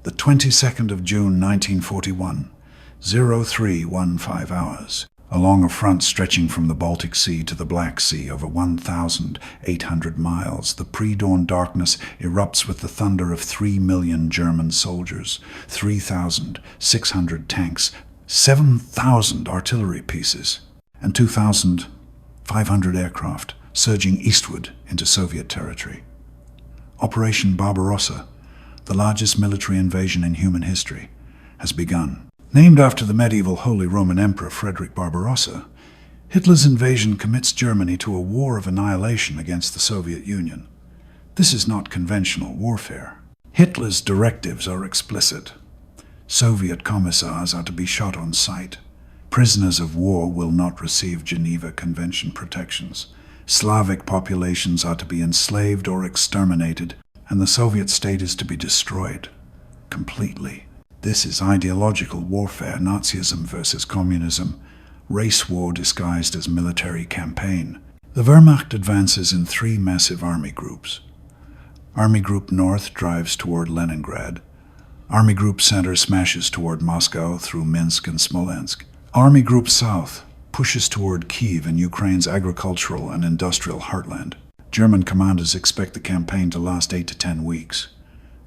The 22nd of June 1941, 0315 hours. Along a front stretching from the Baltic Sea to the Black Sea over 1,800 miles, the pre-dawn darkness erupts with the thunder of 3 million German soldiers, 3,600 tanks, 7,000 artillery pieces, and 2,500 aircraft surging eastward into Soviet territory. Operation Barbarossa, the largest military invasion in human history, has begun. Named after the medieval Holy Roman Emperor Frederick Barbarossa, Hitler's invasion commits Germany to a war of annihilation against the Soviet Union. This is not conventional warfare. Hitler's directives are explicit. Soviet commissars are to be shot on sight. Prisoners of war will not receive Geneva Convention protections. Slavic populations are to be enslaved or exterminated, and the Soviet state is to be destroyed completely. This is ideological warfare, Nazism versus communism, race war disguised as military campaign. The Wehrmacht advances in 3 massive army groups. Army Group North drives toward Leningrad. Army Group Center smashes toward Moscow through Minsk and Smolensk. Army Group South pushes toward Kyiv and Ukraine's agricultural and industrial heartland. German commanders expect the campaign to last 8 to 10 weeks.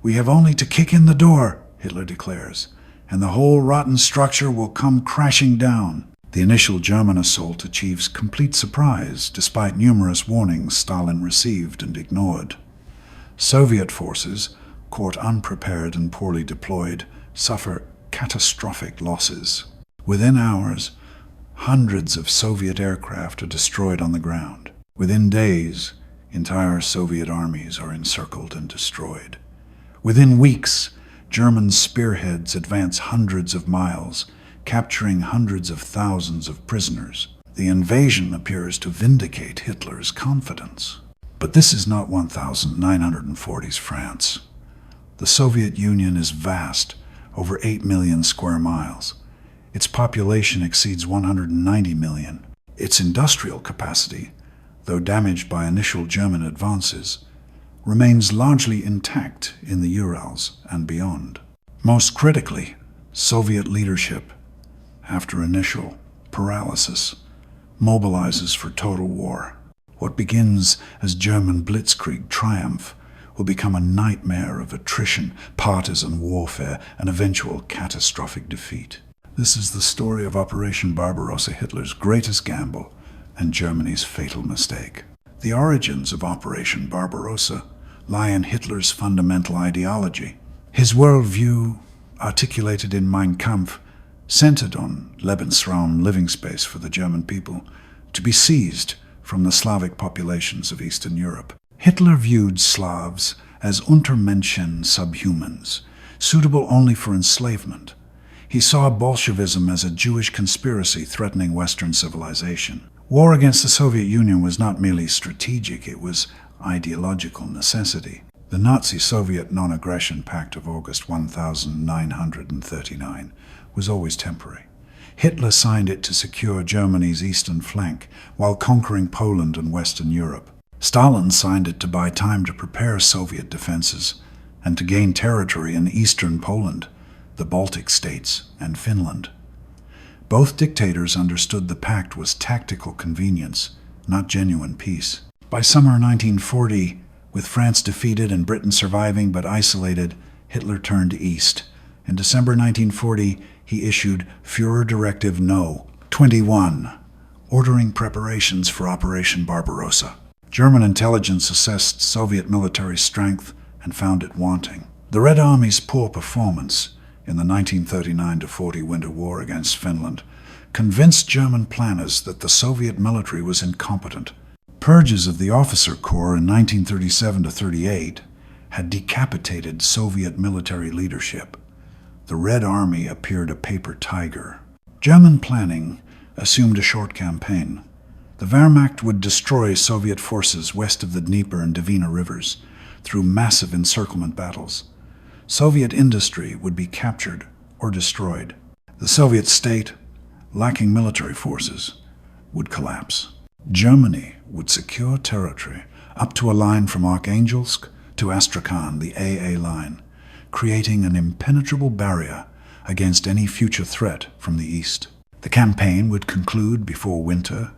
"We have only to kick in the door," Hitler declares, "and the whole rotten structure will come crashing down." The initial German assault achieves complete surprise, despite numerous warnings Stalin received and ignored. Soviet forces, caught unprepared and poorly deployed, suffer catastrophic losses. Within hours, hundreds of Soviet aircraft are destroyed on the ground. Within days, entire Soviet armies are encircled and destroyed. Within weeks, German spearheads advance hundreds of miles, capturing hundreds of thousands of prisoners. The invasion appears to vindicate Hitler's confidence. But this is not 1940s France. The Soviet Union is vast, over 8 million square miles. Its population exceeds 190 million. Its industrial capacity, though damaged by initial German advances, remains largely intact in the Urals and beyond. Most critically, Soviet leadership, after initial paralysis, mobilizes for total war. What begins as German blitzkrieg triumph will become a nightmare of attrition, partisan warfare, and eventual catastrophic defeat. This is the story of Operation Barbarossa, Hitler's greatest gamble and Germany's fatal mistake. The origins of Operation Barbarossa lie in Hitler's fundamental ideology. His worldview, articulated in Mein Kampf, centered on Lebensraum, living space for the German people, to be seized from the Slavic populations of Eastern Europe. Hitler viewed Slavs as Untermenschen, subhumans, suitable only for enslavement. He saw Bolshevism as a Jewish conspiracy threatening Western civilization. War against the Soviet Union was not merely strategic, it was ideological necessity. The Nazi-Soviet non-aggression pact of August 1939 was always temporary. Hitler signed it to secure Germany's eastern flank while conquering Poland and Western Europe. Stalin signed it to buy time to prepare Soviet defenses and to gain territory in eastern Poland, the Baltic states, and Finland. Both dictators understood the pact was tactical convenience, not genuine peace. By summer 1940, with France defeated and Britain surviving but isolated, Hitler turned east. In December 1940, he issued Führer Directive No. 21, ordering preparations for Operation Barbarossa. German intelligence assessed Soviet military strength and found it wanting. The Red Army's poor performance in the 1939-40 Winter War against Finland convinced German planners that the Soviet military was incompetent. Purges of the officer corps in 1937-38 had decapitated Soviet military leadership. The Red Army appeared a paper tiger. German planning assumed a short campaign. The Wehrmacht would destroy Soviet forces west of the Dnieper and Dvina rivers through massive encirclement battles. Soviet industry would be captured or destroyed. The Soviet state, lacking military forces, would collapse. Germany would secure territory up to a line from Arkhangelsk to Astrakhan, the AA line. creating an impenetrable barrier against any future threat from the east. The campaign would conclude before winter,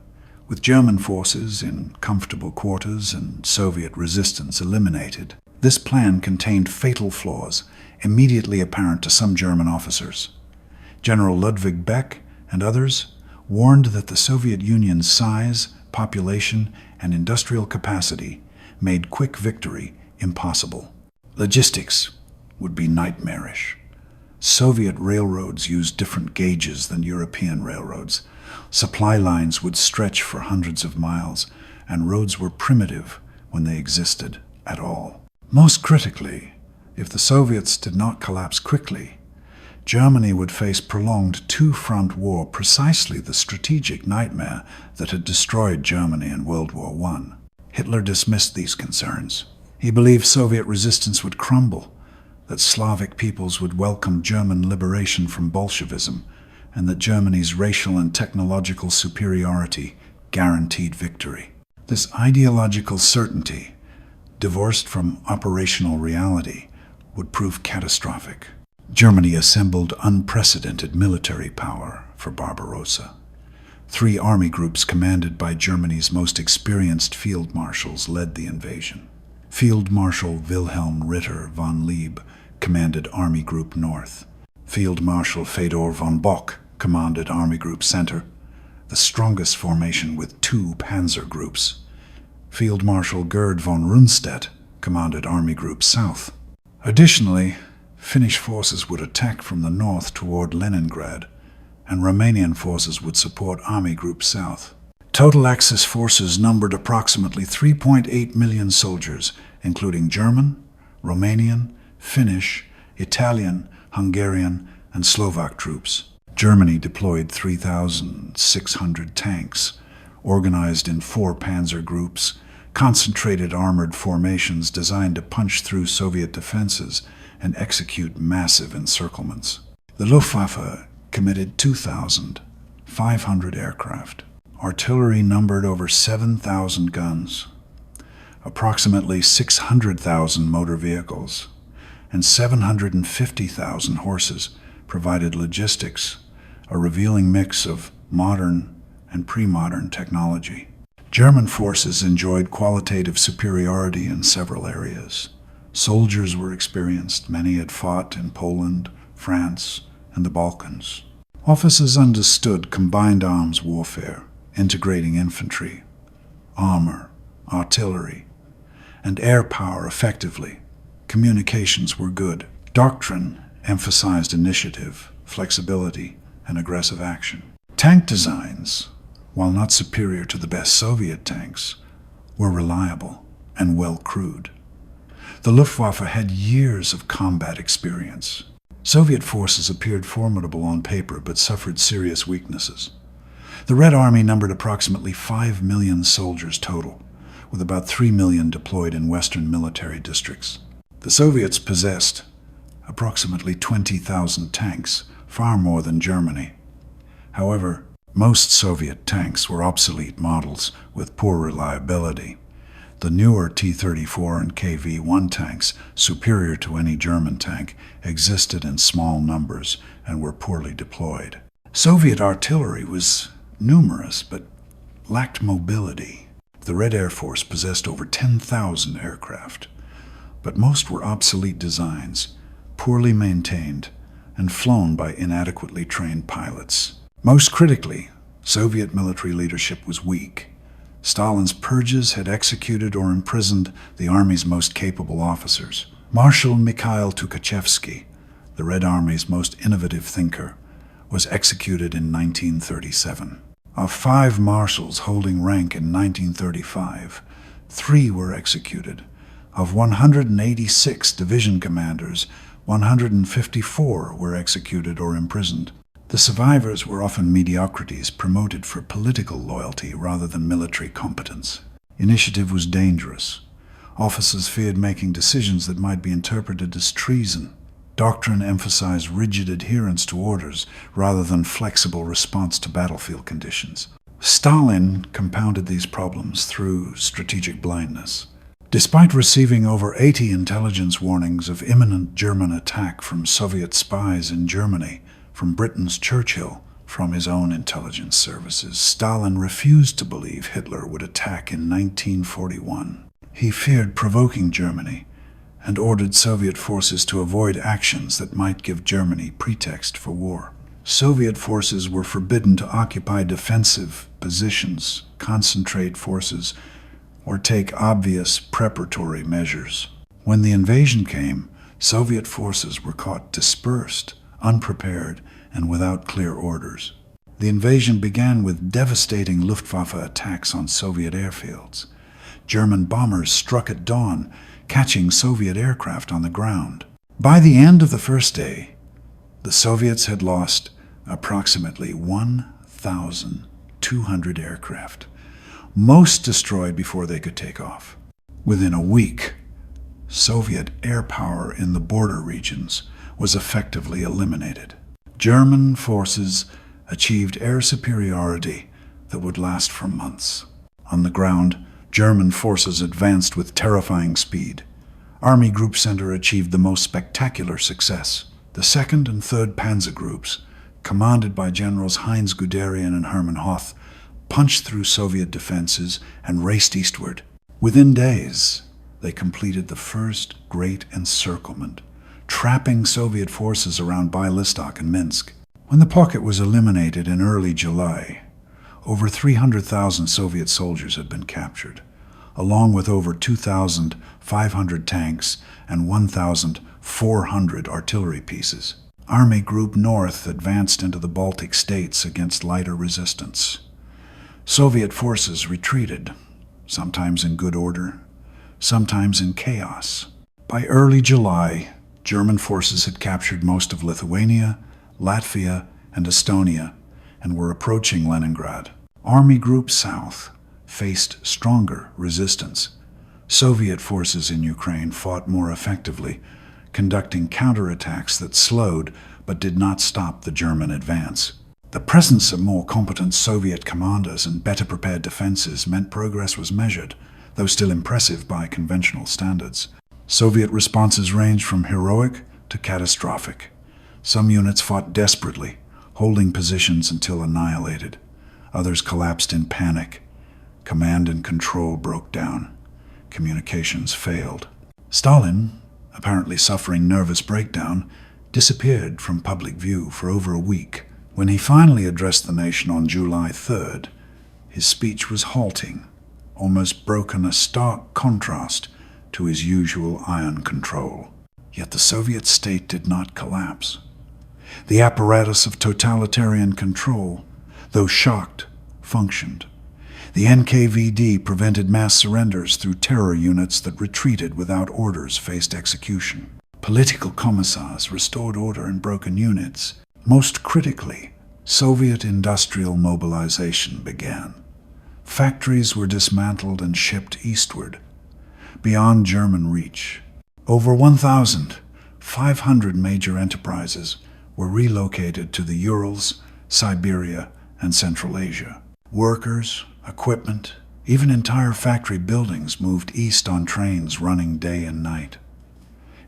with German forces in comfortable quarters and Soviet resistance eliminated. This plan contained fatal flaws, immediately apparent to some German officers. General Ludwig Beck and others warned that the Soviet Union's size, population, and industrial capacity made quick victory impossible. Logistics would be nightmarish. Soviet railroads used different gauges than European railroads. Supply lines would stretch for hundreds of miles, and roads were primitive when they existed at all. Most critically, if the Soviets did not collapse quickly, Germany would face prolonged two-front war, precisely the strategic nightmare that had destroyed Germany in World War I. Hitler dismissed these concerns. He believed Soviet resistance would crumble, that Slavic peoples would welcome German liberation from Bolshevism, and that Germany's racial and technological superiority guaranteed victory. This ideological certainty, divorced from operational reality, would prove catastrophic. Germany assembled unprecedented military power for Barbarossa. 3 army groups commanded by Germany's most experienced field marshals led the invasion. Field Marshal Wilhelm Ritter von Lieb commanded Army Group North. Field Marshal Fedor von Bock commanded Army Group Center, the strongest formation with 2 panzer groups. Field Marshal Gerd von Rundstedt commanded Army Group South. Additionally, Finnish forces would attack from the north toward Leningrad, and Romanian forces would support Army Group South. Total Axis forces numbered approximately 3.8 million soldiers, including German, Romanian, Finnish, Italian, Hungarian, and Slovak troops. Germany deployed 3,600 tanks, organized in 4 panzer groups, concentrated armored formations designed to punch through Soviet defenses and execute massive encirclements. The Luftwaffe committed 2,500 aircraft. Artillery numbered over 7,000 guns, approximately 600,000 motor vehicles, and 750,000 horses provided logistics, a revealing mix of modern and pre-modern technology. German forces enjoyed qualitative superiority in several areas. Soldiers were experienced. Many had fought in Poland, France, and the Balkans. Officers understood combined arms warfare, integrating infantry, armor, artillery, and air power effectively. Communications were good. Doctrine emphasized initiative, flexibility, and aggressive action. Tank designs, while not superior to the best Soviet tanks, were reliable and well crewed. The Luftwaffe had years of combat experience. Soviet forces appeared formidable on paper but suffered serious weaknesses. The Red Army numbered approximately 5 million soldiers total, with about 3 million deployed in Western military districts. The Soviets possessed approximately 20,000 tanks, far more than Germany. However, most Soviet tanks were obsolete models with poor reliability. The newer T-34 and KV-1 tanks, superior to any German tank, existed in small numbers and were poorly deployed. Soviet artillery was numerous but lacked mobility. The Red Air Force possessed over 10,000 aircraft, but most were obsolete designs, poorly maintained, and flown by inadequately trained pilots. Most critically, Soviet military leadership was weak. Stalin's purges had executed or imprisoned the Army's most capable officers. Marshal Mikhail Tukhachevsky, the Red Army's most innovative thinker, was executed in 1937. Of 5 marshals holding rank in 1935, 3 were executed. Of 186 division commanders, 154 were executed or imprisoned. The survivors were often mediocrities promoted for political loyalty rather than military competence. Initiative was dangerous. Officers feared making decisions that might be interpreted as treason. Doctrine emphasized rigid adherence to orders rather than flexible response to battlefield conditions. Stalin compounded these problems through strategic blindness. Despite receiving over 80 intelligence warnings of imminent German attack from Soviet spies in Germany, from Britain's Churchill, from his own intelligence services, Stalin refused to believe Hitler would attack in 1941. He feared provoking Germany and ordered Soviet forces to avoid actions that might give Germany pretext for war. Soviet forces were forbidden to occupy defensive positions, concentrate forces, or take obvious preparatory measures. When the invasion came, Soviet forces were caught dispersed, unprepared, and without clear orders. The invasion began with devastating Luftwaffe attacks on Soviet airfields. German bombers struck at dawn, catching Soviet aircraft on the ground. By the end of the first day, the Soviets had lost approximately 1,200 aircraft, most destroyed before they could take off. Within a week, Soviet air power in the border regions was effectively eliminated. German forces achieved air superiority that would last for months. On the ground, German forces advanced with terrifying speed. Army Group Center achieved the most spectacular success. The 2nd and 3rd Panzer Groups, commanded by Generals Heinz Guderian and Hermann Hoth, punched through Soviet defenses and raced eastward. Within days, they completed the first great encirclement, trapping Soviet forces around Bialystok and Minsk. When the pocket was eliminated in early July, over 300,000 Soviet soldiers had been captured, along with over 2,500 tanks and 1,400 artillery pieces. Army Group North advanced into the Baltic states against lighter resistance. Soviet forces retreated, sometimes in good order, sometimes in chaos. By early July, German forces had captured most of Lithuania, Latvia, and Estonia, and were approaching Leningrad. Army Group South faced stronger resistance. Soviet forces in Ukraine fought more effectively, conducting counterattacks that slowed but did not stop the German advance. The presence of more competent Soviet commanders and better prepared defenses meant progress was measured, though still impressive by conventional standards. Soviet responses ranged from heroic to catastrophic. Some units fought desperately, holding positions until annihilated. Others collapsed in panic. Command and control broke down. Communications failed. Stalin, apparently suffering nervous breakdown, disappeared from public view for over a week. When he finally addressed the nation on July 3rd, his speech was halting, almost broken, a stark contrast to his usual iron control. Yet the Soviet state did not collapse. The apparatus of totalitarian control, though shocked, functioned. The NKVD prevented mass surrenders through terror units that retreated without orders faced execution. Political commissars restored order in broken units. Most critically, Soviet industrial mobilization began. Factories were dismantled and shipped eastward, beyond German reach. Over 1,500 major enterprises were relocated to the Urals, Siberia, and Central Asia. Workers, equipment, even entire factory buildings moved east on trains running day and night.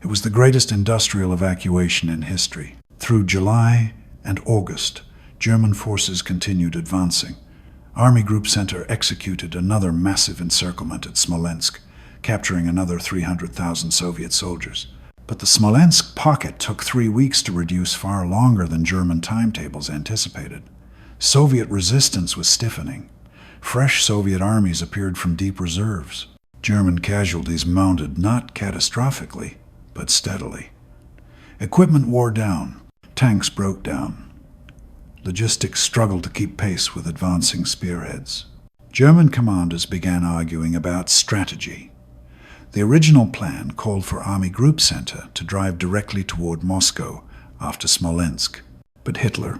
It was the greatest industrial evacuation in history. Through July and August, German forces continued advancing. Army Group Center executed another massive encirclement at Smolensk, capturing another 300,000 Soviet soldiers. But the Smolensk pocket took 3 weeks to reduce, far longer than German timetables anticipated. Soviet resistance was stiffening. Fresh Soviet armies appeared from deep reserves. German casualties mounted not catastrophically, but steadily. Equipment wore down. Tanks broke down. Logistics struggled to keep pace with advancing spearheads. German commanders began arguing about strategy. The original plan called for Army Group Center to drive directly toward Moscow after Smolensk. But Hitler,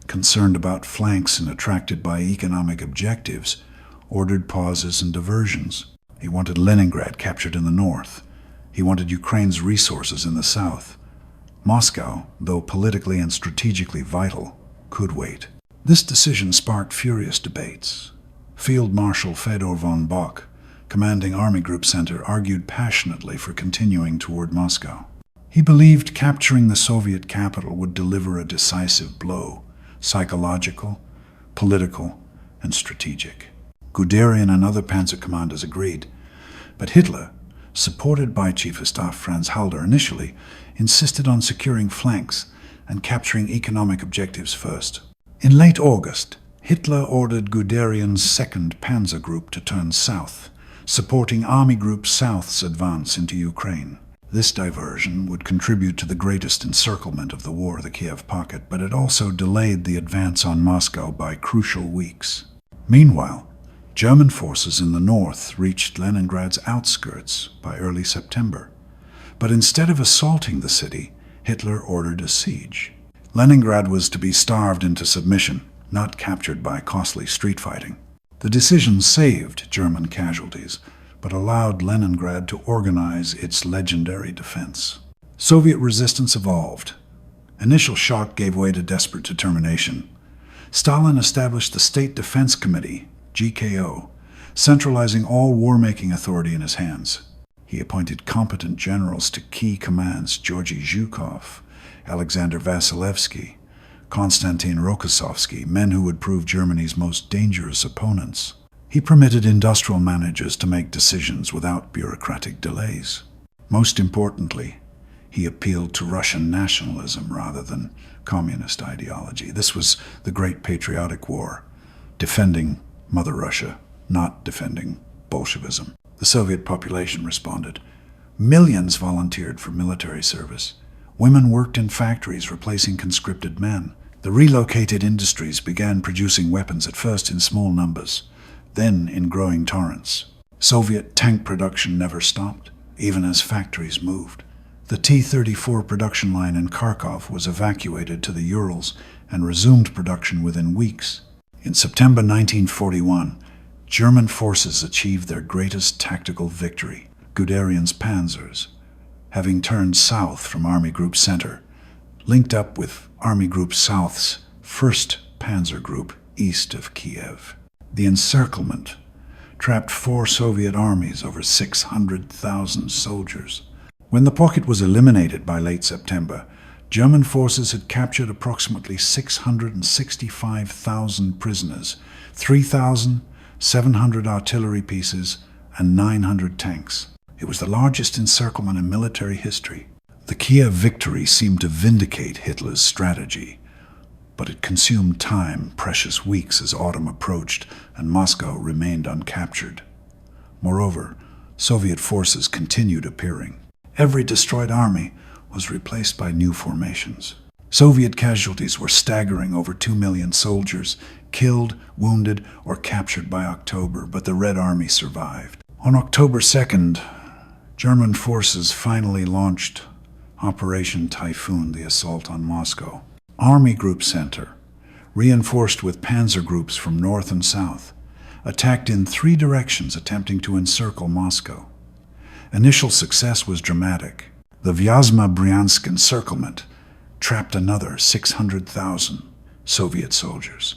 concerned about flanks and attracted by economic objectives, ordered pauses and diversions. He wanted Leningrad captured in the north. He wanted Ukraine's resources in the south. Moscow, though politically and strategically vital, could wait. This decision sparked furious debates. Field Marshal Fedor von Bock, commanding Army Group Center, argued passionately for continuing toward Moscow. He believed capturing the Soviet capital would deliver a decisive blow, psychological, political, and strategic. Guderian and other panzer commanders agreed, but Hitler, supported by Chief of Staff Franz Halder initially, insisted on securing flanks and capturing economic objectives first. In late August, Hitler ordered Guderian's 2nd Panzer Group to turn south, supporting Army Group South's advance into Ukraine. This diversion would contribute to the greatest encirclement of the war, the Kiev pocket, but it also delayed the advance on Moscow by crucial weeks. Meanwhile, German forces in the north reached Leningrad's outskirts by early September. But instead of assaulting the city, Hitler ordered a siege. Leningrad was to be starved into submission, not captured by costly street fighting. The decision saved German casualties, but allowed Leningrad to organize its legendary defense. Soviet resistance evolved. Initial shock gave way to desperate determination. Stalin established the State Defense Committee, GKO, centralizing all war-making authority in his hands. He appointed competent generals to key commands: Georgy Zhukov, Alexander Vasilevsky, Konstantin Rokossovsky, men who would prove Germany's most dangerous opponents. He permitted industrial managers to make decisions without bureaucratic delays. Most importantly, he appealed to Russian nationalism rather than communist ideology. This was the Great Patriotic War, defending Mother Russia, not defending Bolshevism. The Soviet population responded. Millions volunteered for military service. Women worked in factories replacing conscripted men. The relocated industries began producing weapons, at first in small numbers, then in growing torrents. Soviet tank production never stopped, even as factories moved. The T-34 production line in Kharkov was evacuated to the Urals and resumed production within weeks. In September 1941, German forces achieved their greatest tactical victory. Guderian's panzers, having turned south from Army Group Center, linked up with Army Group South's 1st Panzer Group east of Kiev. The encirclement trapped 4 Soviet armies, over 600,000 soldiers. When the pocket was eliminated by late September, German forces had captured approximately 665,000 prisoners, 3,700 artillery pieces, and 900 tanks. It was the largest encirclement in military history. The Kiev victory seemed to vindicate Hitler's strategy, but it consumed time, precious weeks, as autumn approached and Moscow remained uncaptured. Moreover, Soviet forces continued appearing. Every destroyed army was replaced by new formations. Soviet casualties were staggering: over 2 million soldiers killed, wounded, or captured by October, but the Red Army survived. On October 2nd, German forces finally launched Operation Typhoon, the assault on Moscow. Army Group Center, reinforced with panzer groups from north and south, attacked in 3 directions, attempting to encircle Moscow. Initial success was dramatic. The Vyazma-Bryansk encirclement trapped another 600,000 Soviet soldiers.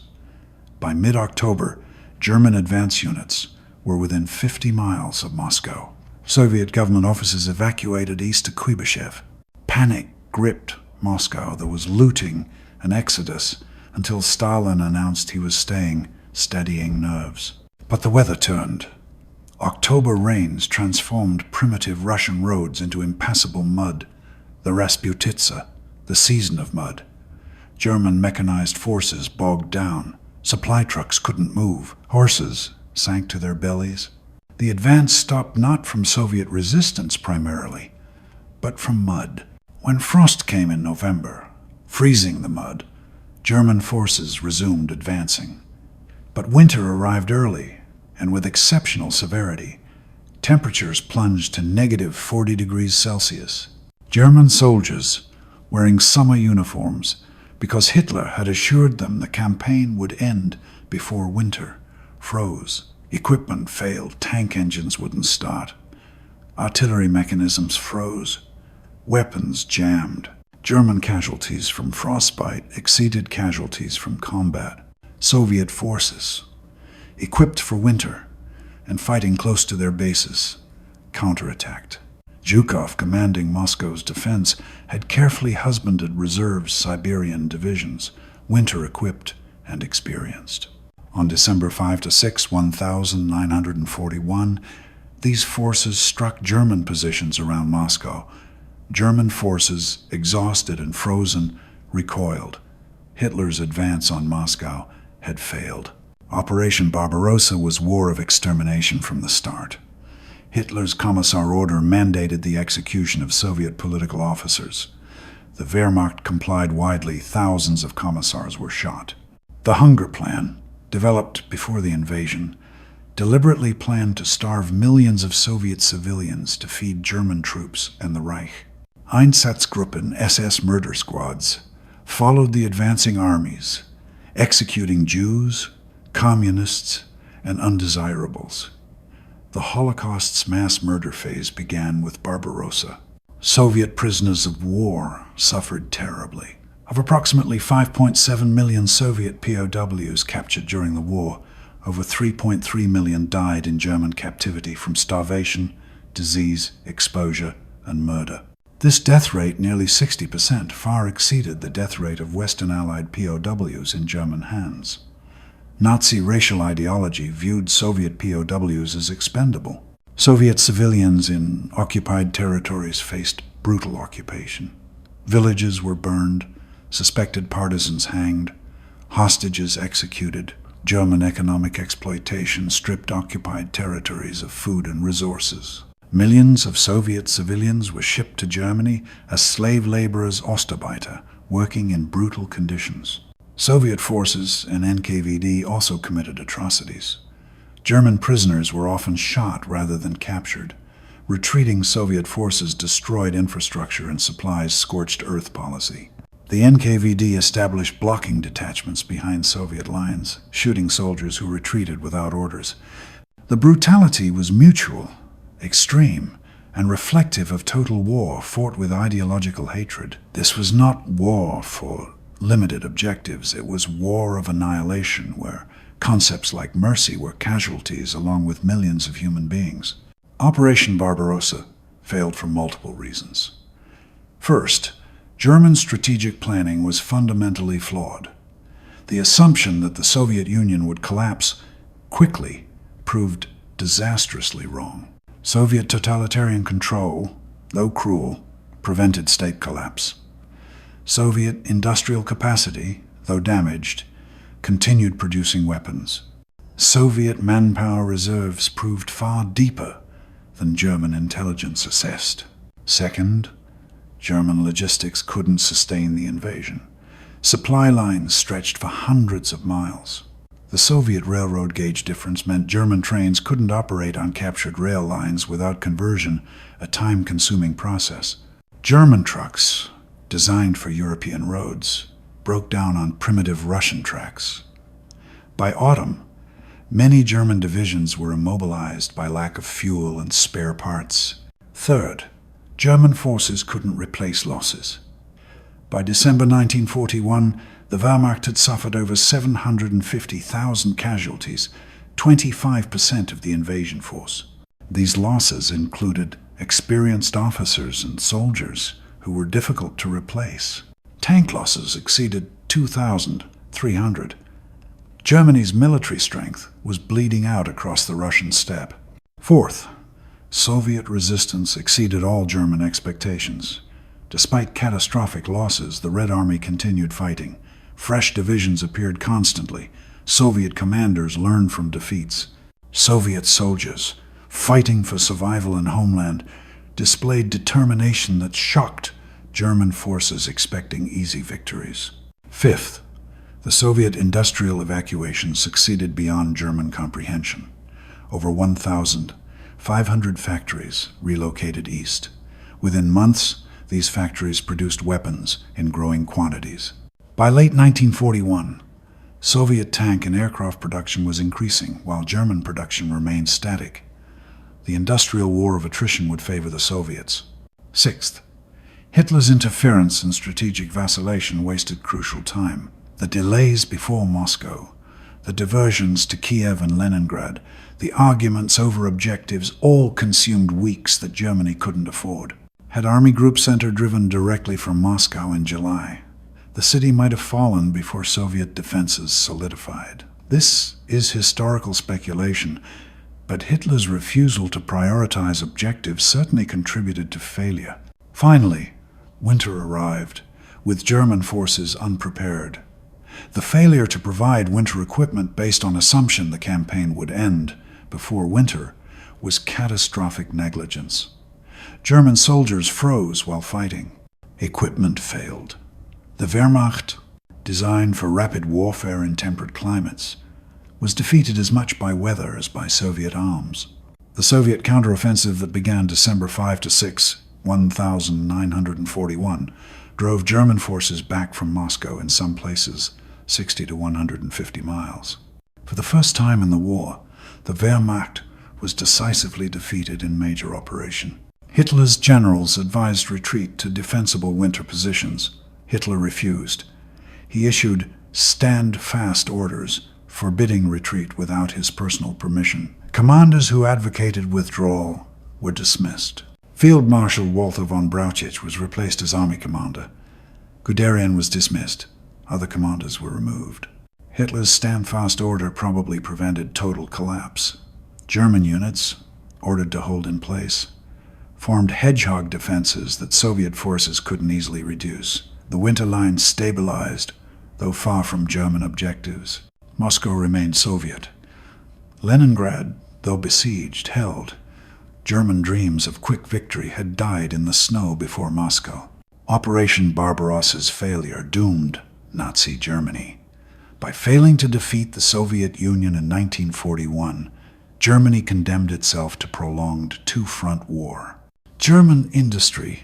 By mid-October, German advance units were within 50 miles of Moscow. Soviet government offices evacuated east to Kuibyshev. Panic gripped Moscow. There was looting and exodus until Stalin announced he was staying, steadying nerves. But the weather turned. October rains transformed primitive Russian roads into impassable mud, the Rasputitsa, the season of mud. German mechanized forces bogged down. Supply trucks couldn't move. Horses sank to their bellies. The advance stopped not from Soviet resistance primarily, but from mud. When frost came in November, freezing the mud, German forces resumed advancing. But winter arrived early, and with exceptional severity. Temperatures plunged to -40 degrees Celsius. German soldiers, wearing summer uniforms, because Hitler had assured them the campaign would end before winter, froze. Equipment failed. Tank engines wouldn't start. Artillery mechanisms froze. Weapons jammed. German casualties from frostbite exceeded casualties from combat. Soviet forces, equipped for winter and fighting close to their bases, counterattacked. Zhukov, commanding Moscow's defense, had carefully husbanded reserve Siberian divisions, winter-equipped and experienced. On December 5–6, 1941, these forces struck German positions around Moscow. German forces, exhausted and frozen, recoiled. Hitler's advance on Moscow had failed. Operation Barbarossa was war of extermination from the start. Hitler's Commissar order mandated the execution of Soviet political officers. The Wehrmacht complied widely. Thousands of commissars were shot. The Hunger Plan, developed before the invasion, deliberately planned to starve millions of Soviet civilians to feed German troops and the Reich. Einsatzgruppen, SS murder squads, followed the advancing armies, executing Jews, communists, and undesirables. The Holocaust's mass murder phase began with Barbarossa. Soviet prisoners of war suffered terribly. Of approximately 5.7 million Soviet POWs captured during the war, over 3.3 million died in German captivity from starvation, disease, exposure, and murder. This death rate, nearly 60%, far exceeded the death rate of Western Allied POWs in German hands. Nazi racial ideology viewed Soviet POWs as expendable. Soviet civilians in occupied territories faced brutal occupation. Villages were burned, suspected partisans hanged, hostages executed. German economic exploitation stripped occupied territories of food and resources. Millions of Soviet civilians were shipped to Germany as slave laborers, Ostarbeiter, working in brutal conditions. Soviet forces and NKVD also committed atrocities. German prisoners were often shot rather than captured. Retreating Soviet forces destroyed infrastructure and supplies scorched earth policy. The NKVD established blocking detachments behind Soviet lines, shooting soldiers who retreated without orders. The brutality was mutual, extreme, and reflective of total war fought with ideological hatred. This was not war for limited objectives. It was war of annihilation, where concepts like mercy were casualties along with millions of human beings. Operation Barbarossa failed for multiple reasons. First, German strategic planning was fundamentally flawed. The assumption that the Soviet Union would collapse quickly proved disastrously wrong. Soviet totalitarian control, though cruel, prevented state collapse. Soviet industrial capacity, though damaged, continued producing weapons. Soviet manpower reserves proved far deeper than German intelligence assessed. Second, German logistics couldn't sustain the invasion. Supply lines stretched for hundreds of miles. The Soviet railroad gauge difference meant German trains couldn't operate on captured rail lines without conversion, a time-consuming process. German trucks, designed for European roads, broke down on primitive Russian tracks. By autumn, many German divisions were immobilized by lack of fuel and spare parts. Third, German forces couldn't replace losses. By December 1941, the Wehrmacht had suffered over 750,000 casualties, 25% of the invasion force. These losses included experienced officers and soldiers who were difficult to replace. Tank losses exceeded 2,300. Germany's military strength was bleeding out across the Russian steppe. Fourth, Soviet resistance exceeded all German expectations. Despite catastrophic losses, the Red Army continued fighting. Fresh divisions appeared constantly. Soviet commanders learned from defeats. Soviet soldiers, fighting for survival and homeland, displayed determination that shocked German forces expecting easy victories. Fifth, the Soviet industrial evacuation succeeded beyond German comprehension. Over 1,500 factories relocated east. Within months, these factories produced weapons in growing quantities. By late 1941, Soviet tank and aircraft production was increasing, while German production remained static. The industrial war of attrition would favor the Soviets. Sixth, Hitler's interference and strategic vacillation wasted crucial time. The delays before Moscow, the diversions to Kiev and Leningrad, the arguments over objectives all consumed weeks that Germany couldn't afford. Had Army Group Center driven directly from Moscow in July, the city might have fallen before Soviet defenses solidified. This is historical speculation, but Hitler's refusal to prioritize objectives certainly contributed to failure. Finally, winter arrived, with German forces unprepared. The failure to provide winter equipment based on assumption the campaign would end before winter was catastrophic negligence. German soldiers froze while fighting. Equipment failed. The Wehrmacht, designed for rapid warfare in temperate climates, was defeated as much by weather as by Soviet arms. The Soviet counteroffensive that began December 5–6, 1941, drove German forces back from Moscow in some places 60 to 150 miles. For the first time in the war, the Wehrmacht was decisively defeated in major operation. Hitler's generals advised retreat to defensible winter positions. Hitler refused. He issued stand-fast orders forbidding retreat without his personal permission. Commanders who advocated withdrawal were dismissed. Field Marshal Walther von Brauchitsch was replaced as army commander. Guderian was dismissed. Other commanders were removed. Hitler's stand-fast order probably prevented total collapse. German units, ordered to hold in place, formed hedgehog defenses that Soviet forces couldn't easily reduce. The winter line stabilized, though far from German objectives. Moscow remained Soviet. Leningrad, though besieged, held. German dreams of quick victory had died in the snow before Moscow. Operation Barbarossa's failure doomed Nazi Germany. By failing to defeat the Soviet Union in 1941, Germany condemned itself to prolonged two-front war. German industry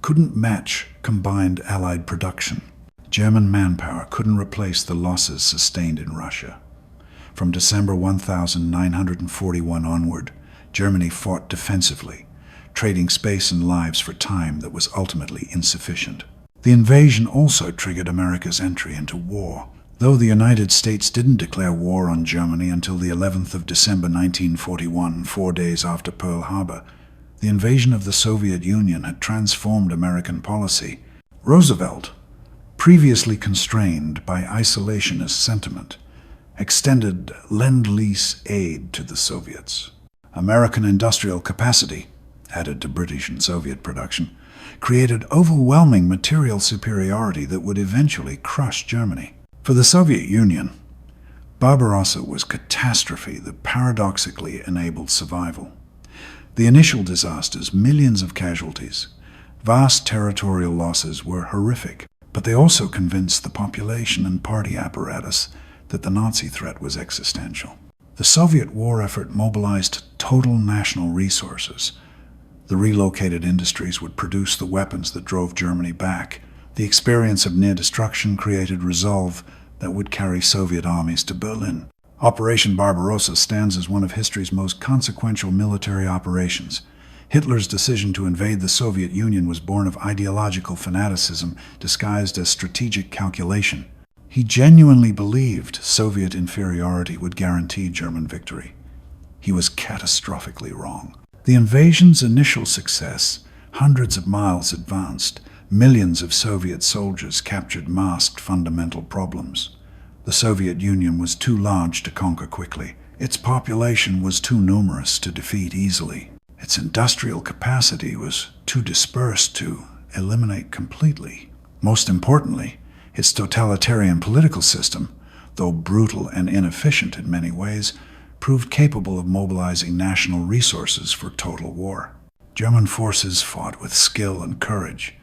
couldn't match combined Allied production. German manpower couldn't replace the losses sustained in Russia. From December 1941 onward, Germany fought defensively, trading space and lives for time that was ultimately insufficient. The invasion also triggered America's entry into war. Though the United States didn't declare war on Germany until the 11th of December 1941, 4 days after Pearl Harbor, the invasion of the Soviet Union had transformed American policy. Roosevelt, previously constrained by isolationist sentiment, extended Lend-Lease aid to the Soviets. American industrial capacity, added to British and Soviet production, created overwhelming material superiority that would eventually crush Germany. For the Soviet Union, Barbarossa was catastrophe that paradoxically enabled survival. The initial disasters, millions of casualties, vast territorial losses were horrific, but they also convinced the population and party apparatus that the Nazi threat was existential. The Soviet war effort mobilized total national resources. The relocated industries would produce the weapons that drove Germany back. The experience of near destruction created resolve that would carry Soviet armies to Berlin. Operation Barbarossa stands as one of history's most consequential military operations. Hitler's decision to invade the Soviet Union was born of ideological fanaticism disguised as strategic calculation. He genuinely believed Soviet inferiority would guarantee German victory. He was catastrophically wrong. The invasion's initial success, hundreds of miles advanced, millions of Soviet soldiers captured masked fundamental problems. The Soviet Union was too large to conquer quickly. Its population was too numerous to defeat easily. Its industrial capacity was too dispersed to eliminate completely. Most importantly, its totalitarian political system, though brutal and inefficient in many ways, proved capable of mobilizing national resources for total war. German forces fought with skill and courage.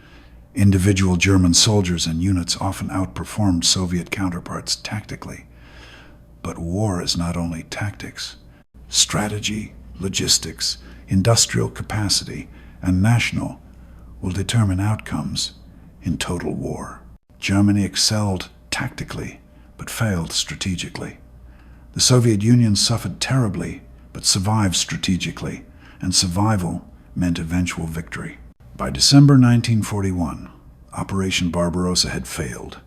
Individual German soldiers and units often outperformed Soviet counterparts tactically. But war is not only tactics. Strategy, logistics, industrial capacity, and national will determine outcomes in total war. Germany excelled tactically, but failed strategically. The Soviet Union suffered terribly, but survived strategically, and survival meant eventual victory. By December 1941, Operation Barbarossa had failed.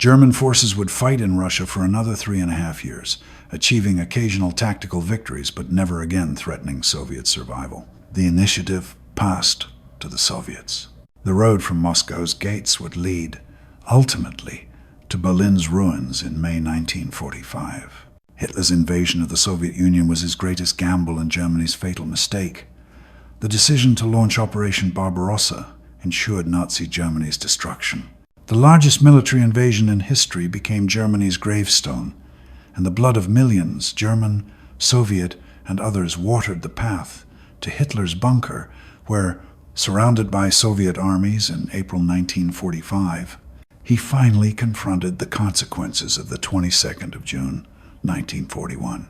German forces would fight in Russia for another 3.5 years, achieving occasional tactical victories but never again threatening Soviet survival. The initiative passed to the Soviets. The road from Moscow's gates would lead, ultimately, to Berlin's ruins in May 1945. Hitler's invasion of the Soviet Union was his greatest gamble and Germany's fatal mistake. The decision to launch Operation Barbarossa ensured Nazi Germany's destruction. The largest military invasion in history became Germany's gravestone, and the blood of millions, German, Soviet, and others, watered the path to Hitler's bunker, where, surrounded by Soviet armies in April 1945, he finally confronted the consequences of the 22nd of June, 1941.